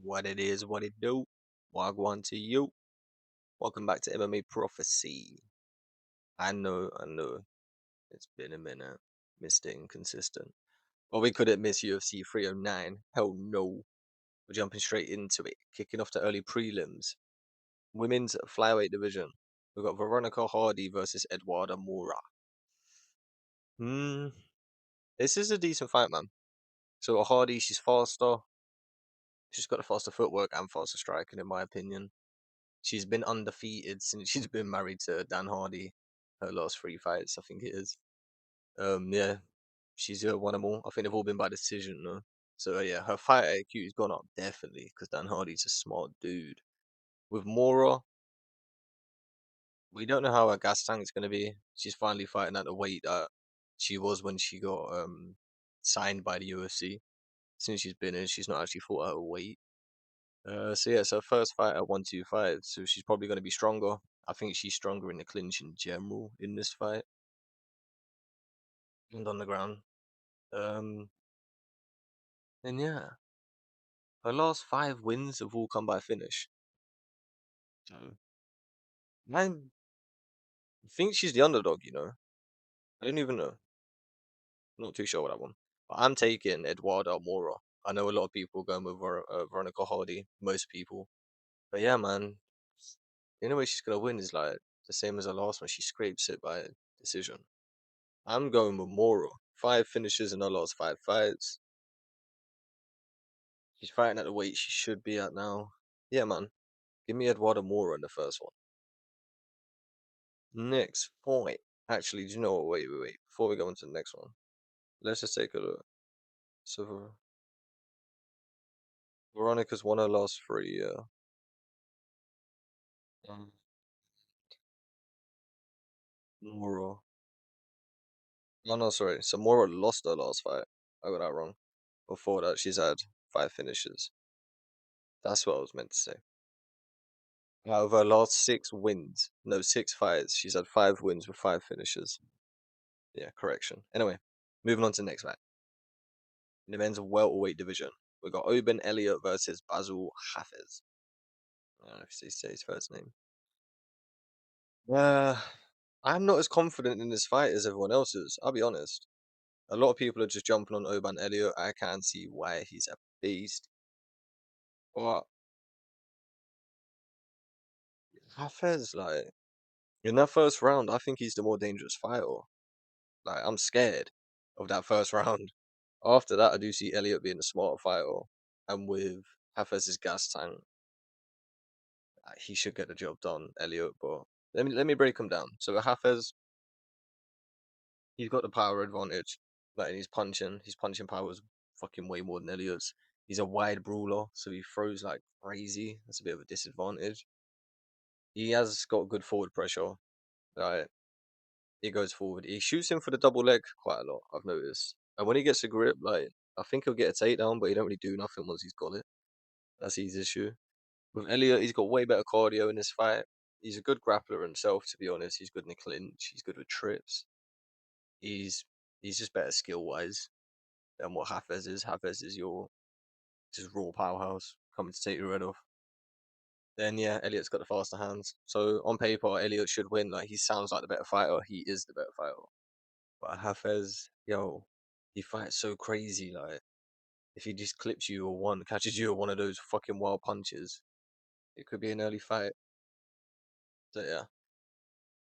What it is, what it do. Wagwan to you. Welcome back to MMA Prophecy. I know, it's been a minute. Mr. Inconsistent. But we couldn't miss UFC 309. Hell no. We're jumping straight into it. Kicking off the early prelims. Women's flyweight division. We've got Veronica Hardy versus Eduarda Moura. Hmm. This is a decent fight, man. So Hardy, she's faster. She's got the faster footwork and faster striking, in my opinion. She's been undefeated since she's been married to Dan Hardy. Her last three fights, I think it is. Yeah, she's won them all. I think they've all been by decision, though. So yeah, her fight IQ has gone up definitely because Dan Hardy's a smart dude. With Mora, we don't know how her gas tank is going to be. She's finally fighting at the weight that she was when she got signed by the UFC. Since she's been in, she's not actually fought at her weight. So yeah, it's her first fight at 125, so she's probably going to be stronger. I think she's stronger in the clinch in general in this fight and on the ground. Um, and yeah, her last five wins have all come by finish. So I think she's the underdog. I don't even know. Not too sure with that one. But I'm taking Eduardo Mora. I know a lot of people going with Veronica Hardy. Most people, but yeah, man. The only way she's gonna win is like the same as her last one. She scrapes it by decision. I'm going with Moro. Five finishes in her last five fights. She's fighting at the weight she should be at now. Yeah, man. Give me Eduardo Moro in the first one. Next point. Actually, do you know what? Wait. Before we go into the next one, let's just take a look. So, Veronica's won her last three, yeah. Um, Moro. Oh, no, sorry. So, Moro lost her last fight. I got that wrong. Before that, she's had five finishes. That's what I was meant to say. Out of her last six wins, no, six fights, she's had five wins with five finishes. Yeah, correction. Anyway, moving on to the next fight. In the men's welterweight division, we've got Oben Elliott versus Basil Hafez. I don't know if you say his first name. Uh, I'm not as confident in this fight as everyone else is, I'll be honest. A lot of people are just jumping on Oban Elliott. I can't see why he's a beast. But Hafez, like, in that first round, I think he's the more dangerous fighter. Like, I'm scared of that first round. After that, I do see Elliott being a smarter fighter. And with Hafez's gas tank, he should get the job done, Elliott. But let me break him down. So Hafez, he's got the power advantage. Like his punching power is fucking way more than Elliott's. He's a wide brawler, so he throws like crazy. That's a bit of a disadvantage. He has got good forward pressure. Like he goes forward. He shoots him for the double leg quite a lot. I've noticed. And when he gets a grip, like I think he'll get a takedown, but he don't really do nothing once he's got it. That's his issue. With Elliott, he's got way better cardio in this fight. He's a good grappler himself, to be honest. He's good in the clinch. He's good with trips. He's he's just better skill wise than what Hafez is. Hafez is your just raw powerhouse coming to take your head off. Then yeah, Elliott's got the faster hands. So on paper, Elliott should win. Like he sounds like the better fighter. He is the better fighter. But Hafez, yo, he fights so crazy. Like if he just clips you or catches you with one of those fucking wild punches, it could be an early fight. So yeah,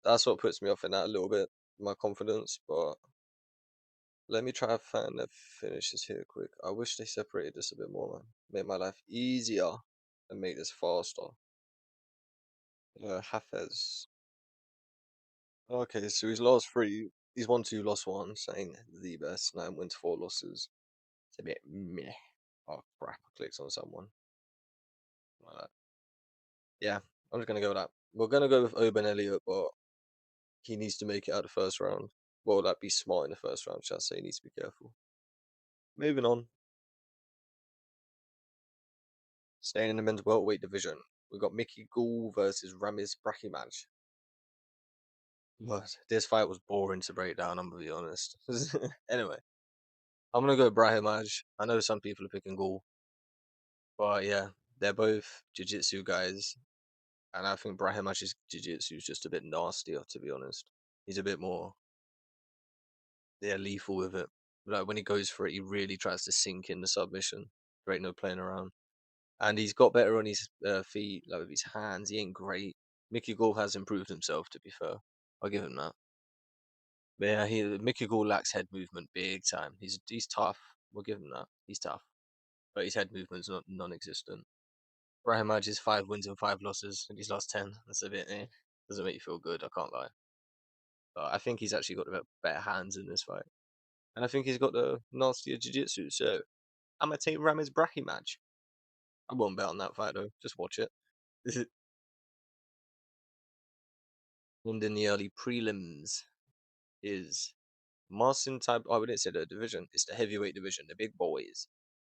that's what puts me off in that a little bit, my confidence. But let me try and find the finishes here quick. I wish they separated this a bit more, man. Make my life easier and make this faster. Hafez. Okay, so his last three, he's won two, lost one, saying the best. 9 wins, 4 losses. It's a bit meh. Oh crap! I clicked on someone. Like that. Yeah, I'm just gonna go with that. We're gonna go with Oben Elliott, but he needs to make it out the first round. Well, that be smart in the first round, shall I say? He needs to be careful. Moving on. Staying in the men's welterweight division, we've got Mickey Gall versus Ramiz Brahimaj. But this fight was boring to break down, I'm gonna be honest. Anyway, I'm gonna go Brahimaj. I know some people are picking Gall, but yeah, They're both jiu-jitsu guys, and I think Brahimaj's jiu-jitsu is just a bit nastier, to be honest. He's a bit more, yeah, lethal with it. Like when he goes for it, he really tries to sink in the submission. There ain't no playing around. And he's got better on his feet, like with his hands. He ain't great. Mickey Gall has improved himself, to be fair. I'll give him that. But yeah, Mickey Gall lacks head movement big time. He's tough. We'll give him that. He's tough, but his head movement's not non-existent. BrahimAj is 5 wins and 5 losses, and he's lost 10. That's a bit doesn't make you feel good. I can't lie. But I think he's actually got the better hands in this fight, and I think he's got the nastier jiu-jitsu. So I'm gonna take Ramiz Brahimaj. I won't bet on that fight though. Just watch it. And in the early prelims is Marcin Tab. Oh, we didn't say the division. It's the heavyweight division, the big boys.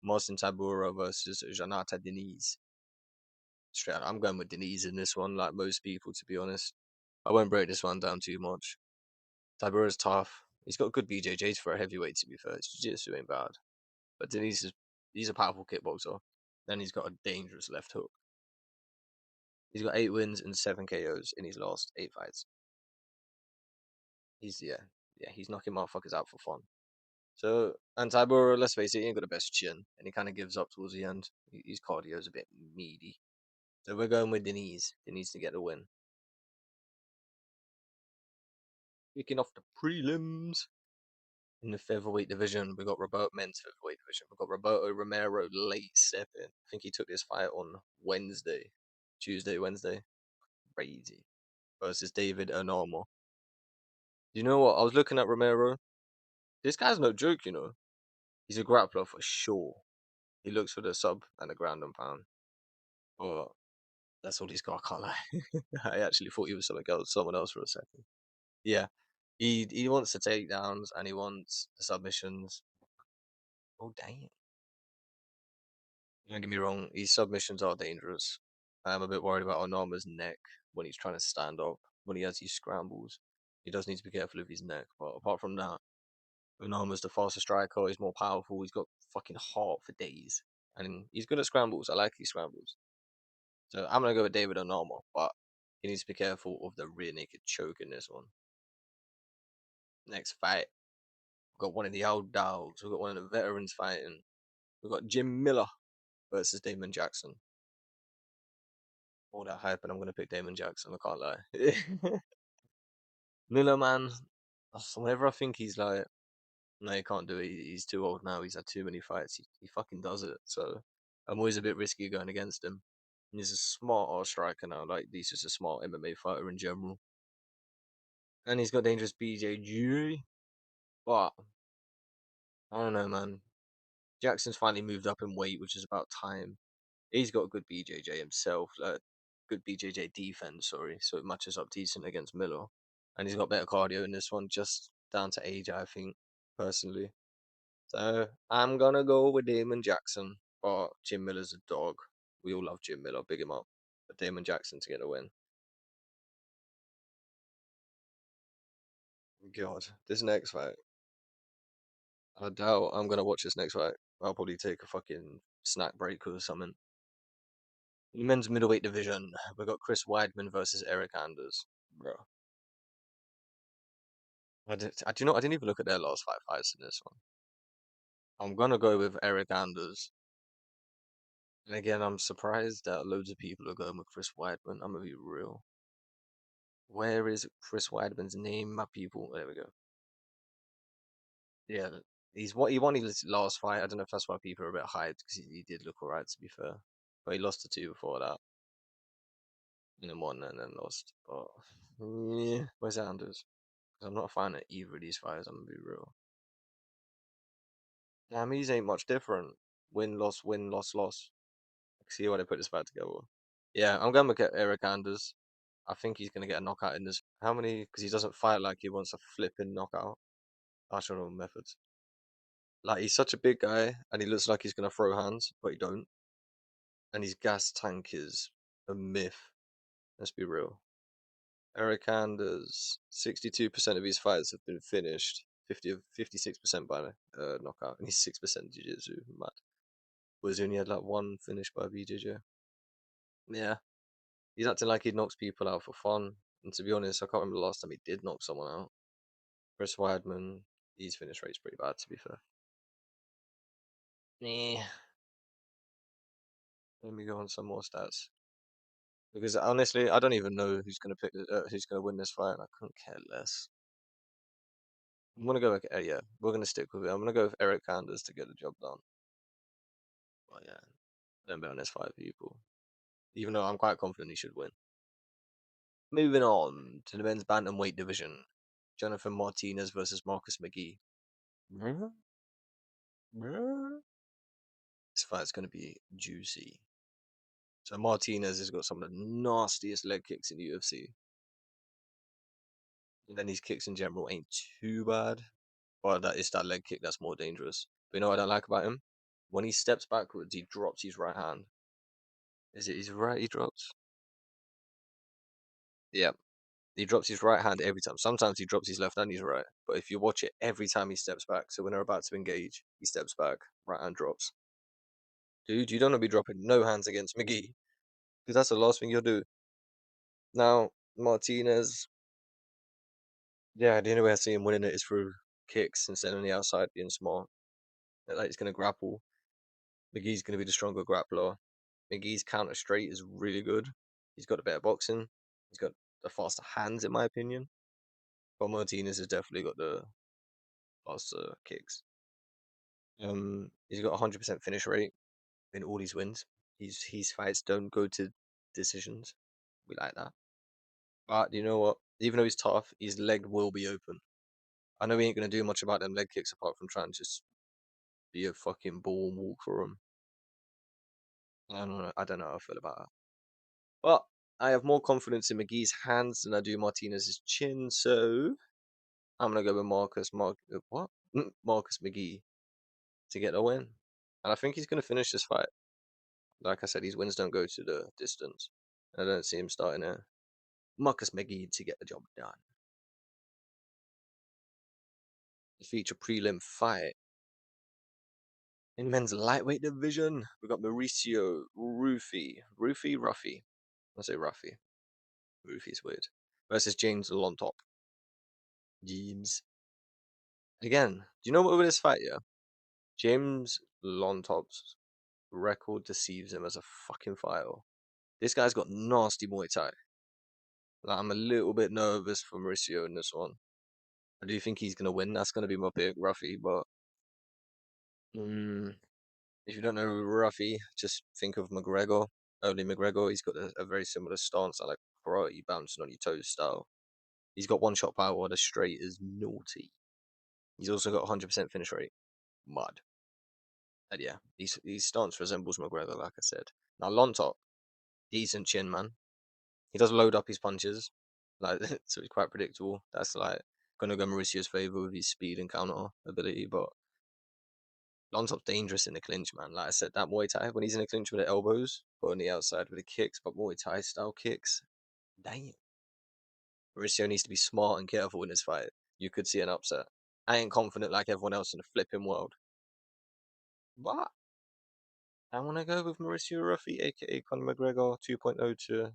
Marcin Tabura versus Janata Deniz. Straight out, I'm going with Deniz in this one, like most people, to be honest. I won't break this one down too much. Tabura's tough. He's got good BJJs for a heavyweight, to be fair. His jiu-jitsu ain't bad. But Deniz he's a powerful kickboxer. And he's got a dangerous left hook. He's got 8 wins and 7 KOs in his last 8 fights. He's knocking motherfuckers out for fun. So, and Tybura, let's face it, he ain't got the best chin, and he kind of gives up towards the end. His cardio's a bit meaty. So we're going with Deniz. Deniz to get the win. Kicking off the prelims. In the featherweight division, we got men's featherweight division. We got Roberto Romero late stepping. I think he took this fight on Wednesday. Crazy. Versus David Onama. You know what? I was looking at Romero. This guy's no joke, you know. He's a grappler for sure. He looks for the sub and the ground and pound. But that's all he's got. I can't lie. I actually thought he was someone else for a second. Yeah, he wants the takedowns and he wants the submissions. Oh dang! Don't get me wrong. These submissions are dangerous. I'm a bit worried about Onama's neck when he's trying to stand up. When he has these scrambles, he does need to be careful of his neck. But apart from that, Onama's the faster striker. He's more powerful. He's got fucking heart for days, and he's good at scrambles. I like these scrambles. So I'm gonna go with David Onama, but he needs to be careful of the rear naked choke in this one. Next fight, we've got one of the old dogs. We've got one of the veterans fighting. We've got Jim Miller versus Damon Jackson. All that hype, and I'm gonna pick Damon Jackson. I can't lie. Miller, man, whenever I think he's like, no, he can't do it. He's too old now. He's had too many fights. He fucking does it. So I'm always a bit risky going against him. And he's a smart ass striker now. Like he's just a smart MMA fighter in general. And he's got dangerous BJJ. But I don't know, man. Jackson's finally moved up in weight, which is about time. He's got a good BJJ himself, like good BJJ defense, sorry, so it matches up decent against Miller. And he's got better cardio in this one, just down to age, I think, personally. So I'm gonna go with Damon Jackson, but Jim Miller's a dog. We all love Jim Miller, big him up. But Damon Jackson to get a win. God, this next fight. I doubt I'm gonna watch this next fight. I'll probably take a fucking snack break or something. In the men's middleweight division, we got Chris Weidman versus Eric Anders. Bro, do you know? I didn't even look at their last 5 fights in this one. I'm gonna go with Eric Anders. And again, I'm surprised that loads of people are going with Chris Weidman. I'm gonna be real. Where is Chris Weidman's name, my people? There we go. Yeah, he won his last fight. I don't know if that's why people are a bit hyped because he did look alright to be fair, but he lost to 2 before that, and then won and then lost. But yeah, where's Anders? 'Cause I'm not a fan of either of these fights. I'm gonna be real. Damn, these ain't much different. Win, loss, loss. See why they put this fight together. Yeah, I'm going to get Eric Anders. I think he's going to get a knockout in this. How many? Because he doesn't fight like he wants a flipping knockout. I don't know methods. Like he's such a big guy, and he looks like he's going to throw hands, but he don't. And his gas tank is a myth. Let's be real. Eric Anders, 62% of his fights have been finished. 56% by knockout, and he's 6% jiu-jitsu. Mad. Was he only had like one finish by BJJ. Yeah, he's acting like he knocks people out for fun. And to be honest, I can't remember the last time he did knock someone out. Chris Weidman, his finish rate's pretty bad, to be fair. Yeah. Let me go on some more stats. Because honestly, I don't even know who's gonna pick, who's gonna win this fight. I couldn't care less. I'm gonna go with, yeah, we're gonna stick with it. I'm gonna go with Eric Anders to get the job done. But yeah, don't bet on this fight, people. Even though I'm quite confident he should win. Moving on to the men's bantamweight division. Jonathan Martinez versus Marcus McGee. This fight's gonna be juicy. So Martinez has got some of the nastiest leg kicks in the UFC. And then his kicks in general ain't too bad. But that is that leg kick that's more dangerous. But you know what I don't like about him? When he steps backwards, he drops his right hand. Is it his right he drops? Yeah. He drops his right hand every time. Sometimes he drops his left and his right. But if you watch it every time he steps back, so when they're about to engage, he steps back, right hand drops. Dude, you don't want to be dropping no hands against McGee. Because that's the last thing you'll do. Now, Martinez, yeah, the only way I see him winning it is through kicks instead on the outside being smart. Like he's gonna grapple. McGee's gonna be the stronger grappler. McGee's counter straight is really good. He's got a better boxing. He's got the faster hands, in my opinion. But Martinez has definitely got the faster kicks. He's got 100% finish rate in all his wins. His fights don't go to decisions. We like that. But you know what? Even though he's tough, his leg will be open. I know he ain't gonna do much about them leg kicks apart from trying to just be a fucking ball and walk for him. I don't know. I don't know how I feel about that. But I have more confidence in McGee's hands than I do Martinez's chin, so I'm gonna go with what? Marcus McGee to get a win. And I think he's gonna finish this fight. Like I said, his wins don't go to the distance. I don't see him starting a Marcus McGee to get the job done. The feature prelim fight. In men's lightweight division, we got Mauricio Ruffy. I say Ruffy. Ruffy's weird. Versus James Lontop. James. Again, do you know what with this fight, yeah? James Lontop's record deceives him as a fucking fighter. This guy's got nasty Muay Thai. Like, I'm a little bit nervous for Mauricio in this one. I do think he's gonna win. That's gonna be my pick, Ruffy. But if you don't know Ruffy, just think of McGregor. Only McGregor. He's got a very similar stance, like karate, bouncing on your toes style. He's got one shot power. The straight is naughty. He's also got 100% finish rate. Mud. And yeah, his stance resembles McGregor, like I said. Now Lontop, decent chin, man. He does load up his punches, like so he's quite predictable. That's like gonna go Mauricio's favor with his speed and counter ability, but Lontop's dangerous in the clinch, man. Like I said, that Muay Thai when he's in the clinch with the elbows, but on the outside with the kicks, but Muay Thai style kicks. Damn, Mauricio needs to be smart and careful in this fight. You could see an upset. I ain't confident like everyone else in the flipping world, but I want to go with Mauricio Ruffy, aka Conor McGregor 2.0, to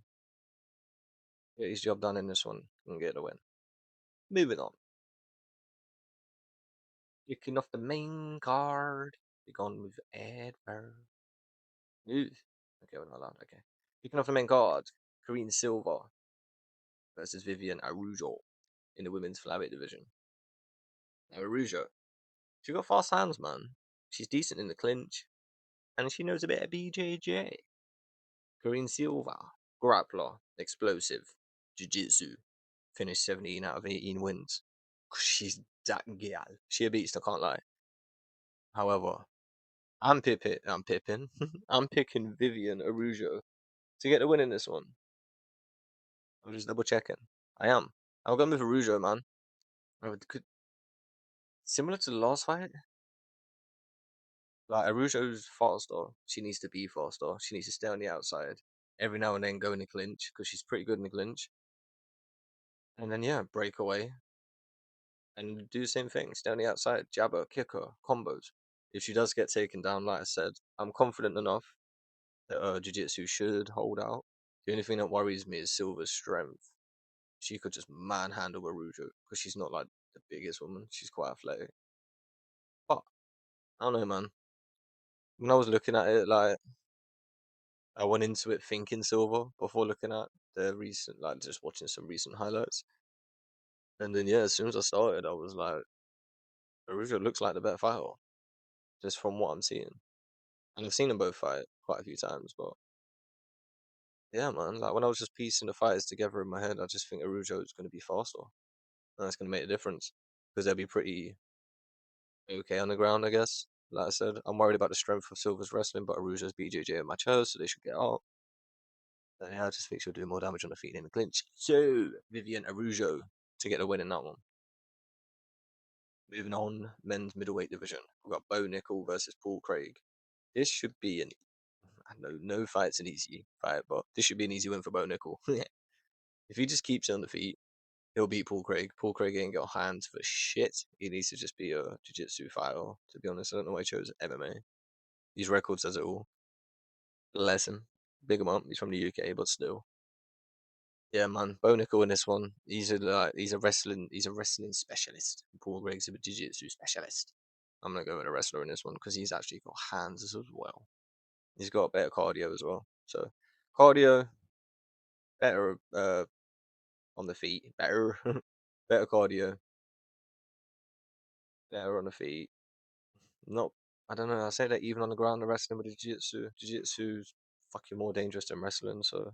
get his job done in this one and get a win. Moving on. Kicking off the main card. We're going with Edward. Ooh. Okay, we're not allowed. Okay. Kicking off the main card. Karine Silva versus Vivian Arujo in the women's flyweight division. Now, Arujo, she got fast hands, man. She's decent in the clinch, and she knows a bit of BJJ. Karine Silva, grappler, explosive, jiu-jitsu, finished 17 out of 18 wins. She's that gal. She a beast, I can't lie. However, I'm pipping. I'm picking Vivian Arujo to get the win in this one. I'm just double checking. I am. I'll go with Arujo, man. Similar to the last fight, like Arujo's faster. She needs to be faster. She needs to stay on the outside. Every now and then go in the clinch because she's pretty good in the clinch. And then yeah, break away and do the same thing. Stay on the outside, jabber, kicker, combos. if she does get taken down, like I said, I'm confident enough that Jiu-Jitsu should hold out. The only thing that worries me is Silver's strength. She could just manhandle Arujo because she's not like the biggest woman. She's quite athletic. But I don't know, man. When I was looking at it, like I went into it thinking Silver before looking at the recent, like just watching some recent highlights. And then yeah, as soon as I started, I was like, Arujo looks like the better fighter, just from what I'm seeing. And I've seen them both fight quite a few times, but yeah, man. Like when I was just piecing the fighters together in my head, I just think Arujo is going to be faster, and that's going to make a difference because they'll be pretty okay on the ground, I guess. Like I said, I'm worried about the strength of Silver's wrestling, but Arujo's BJJ in my chest, so they should get up. And yeah, I just think she'll do more damage on the feet in the clinch. So Vivian Arujo to get the win in that one. Moving on, men's middleweight division. We've got Bo Nickel versus Paul Craig. This should be an I know no fight's an easy fight, but this should be an easy win for Bo Nickel. If he just keeps it on the feet, he'll beat Paul Craig. Paul Craig ain't got hands for shit. He needs to just be a jiu-jitsu fighter. To be honest, I don't know why he chose MMA. His record says it all. Bless him. Big him up. He's from the UK, but still. Yeah, man. Bo Nickel in this one. He's a wrestling specialist. Paul Craig's a jiu-jitsu specialist. I'm gonna go with a wrestler in this one because he's actually got hands as well. He's got better cardio as well. So cardio, better on the feet, better better cardio, better on the feet. Not I don't know, I say that even on the ground the wrestling with the jiu-jitsu. Jiu-jitsu's fucking more dangerous than wrestling, so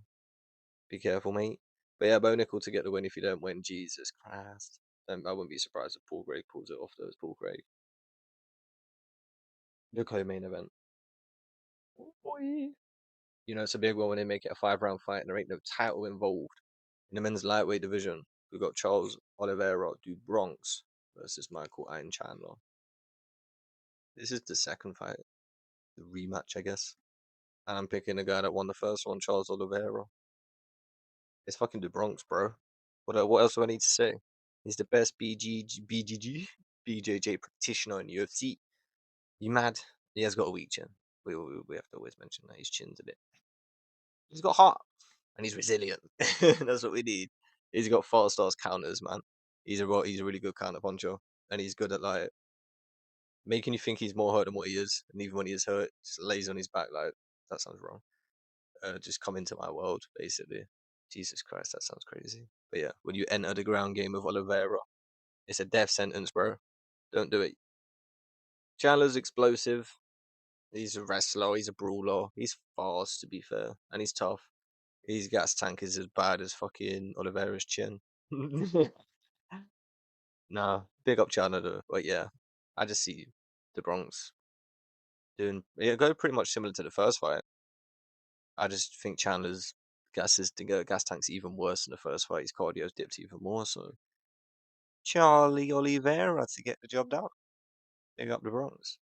be careful, mate. But yeah, Bo Nickel to get the win if you don't win, Jesus Christ. I wouldn't be surprised if Paul Craig pulls it off though, it's Paul Craig. The co-main event. Oh, boy. You know, it's a big one when they make it a 5 round fight and there ain't no title involved. In the men's lightweight division, we've got Charles Oliveira do Bronx versus Michael Iron Chandler. This is the second fight, the rematch, I guess. And I'm picking the guy that won the first one, Charles Oliveira. It's fucking the Bronx, bro. What else do I need to say? He's the best BJJ practitioner in UFC. You mad? He has got a weak chin. We have to always mention that his chin's a bit. He's got heart and he's resilient. That's what we need. He's got fast ass counters, man. He's a really good counter puncher, and he's good at like making you think he's more hurt than what he is. And even when he is hurt, just lays on his back like that sounds wrong. Just come into my world, basically. Jesus Christ, that sounds crazy. But yeah, when you enter the ground game of Oliveira, it's a death sentence, bro. Don't do it. Chandler's explosive. He's a wrestler. He's a brawler. He's fast, to be fair, and he's tough. His gas tank is as bad as fucking Oliveira's chin. Nah, big up Chandler though. But yeah, I just see the Bronx doing go pretty much similar to the first fight. I just think Chandler's gas tank's even worse than the first fight. His cardio's dipped even more. So Charlie Oliveira to get the job done. Big up the Bronx.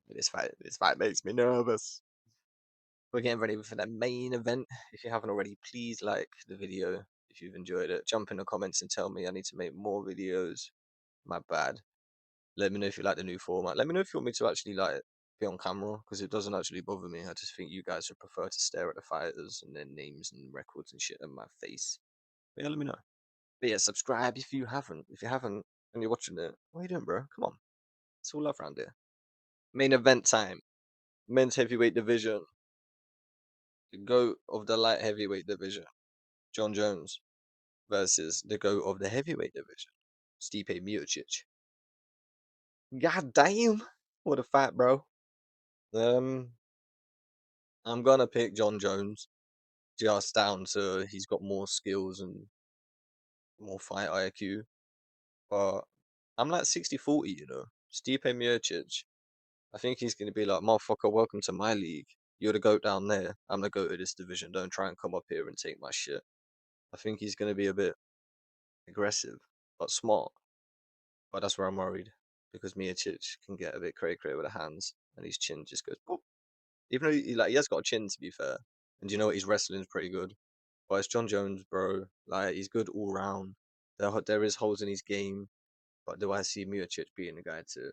This fight makes me nervous. We're getting ready for the main event. If you haven't already, please like the video if you've enjoyed it. Jump in the comments and tell me I need to make more videos. My bad. Let me know if you like the new format. Let me know if you want me to actually like be on camera because it doesn't actually bother me. I just think you guys would prefer to stare at the fighters and their names and records and shit in my face. But yeah, let me know. But yeah, subscribe if you haven't. If you haven't and you're watching it, what are you doing, bro? Come on. It's all love around here. Main event time. Men's heavyweight division. The GOAT of the light heavyweight division, John Jones, versus the GOAT of the heavyweight division, Stipe Miocic. God damn. What a fight, bro. Um, I'm gonna pick John Jones just down to he's got more skills and more fight IQ. But I'm like 60-40, you know. Stipe Miocic, I think he's gonna be like, motherfucker, welcome to my league. You're the GOAT down there. I'm the GOAT of this division. Don't try and come up here and take my shit. I think he's gonna be a bit aggressive, but smart. But that's where I'm worried because Miocic can get a bit cray cray with the hands, and his chin just goes pop. Even though he has got a chin, to be fair, and you know what, his wrestling's pretty good. But it's John Jones, bro. Like he's good all round. There is holes in his game, but do I see Miocic being the guy to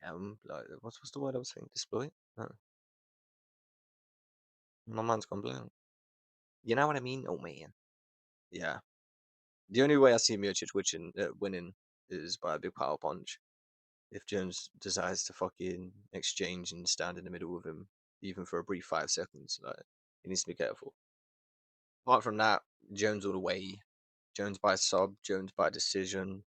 like what's the word I was saying? Exploit? No, my mind's gone blank. You know what I mean? Oh man. Yeah. The only way I see Miocic winning is by a big power punch. If Jones decides to fucking exchange and stand in the middle with him, even for a brief 5 seconds, like he needs to be careful. Apart from that, Jones all the way. Jones by sub, Jones by decision,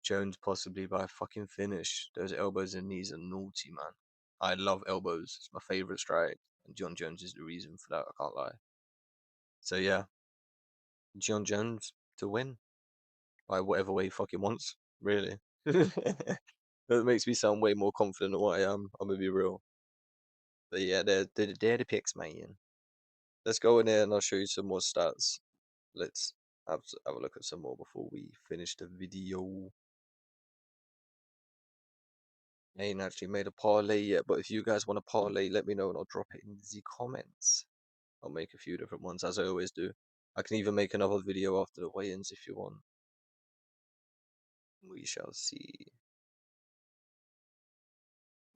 Jones possibly by fucking finish. Those elbows and knees are naughty, man. I love elbows. It's my favorite strike, and John Jones is the reason for that. I can't lie. So yeah, John Jones to win by whatever way he fucking wants. Really. That makes me sound way more confident than what I am. I'm gonna be real. But yeah, they're the picks, man. Let's go in there and I'll show you some more stats. Let's have a look at some more before we finish the video. I ain't actually made a parlay yet, but if you guys want a parlay, let me know and I'll drop it in the comments. I'll make a few different ones as I always do. I can even make another video after the weigh-ins if you want. We shall see.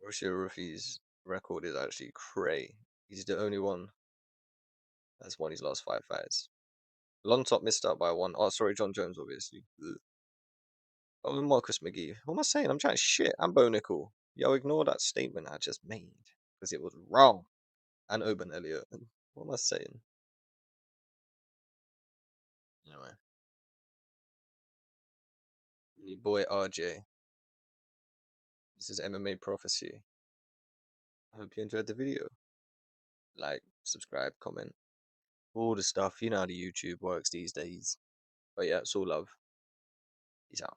Russia Rufi's record is actually cray. He's the only one that's won his last 5 fights. Long Top missed out by one. Oh, sorry, John Jones, obviously. Ugh. That was Marcus McGee. What am I saying? I'm chatting shit. I'm Bo Nickel. Yo, ignore that statement I just made because it was wrong. And Oban Elliott. What am I saying? Anyway, your boy RJ. This is MMA Prophecy. I hope you enjoyed the video. Like, subscribe, comment, all the stuff. You know how the YouTube works these days. But yeah, it's all love. Peace out.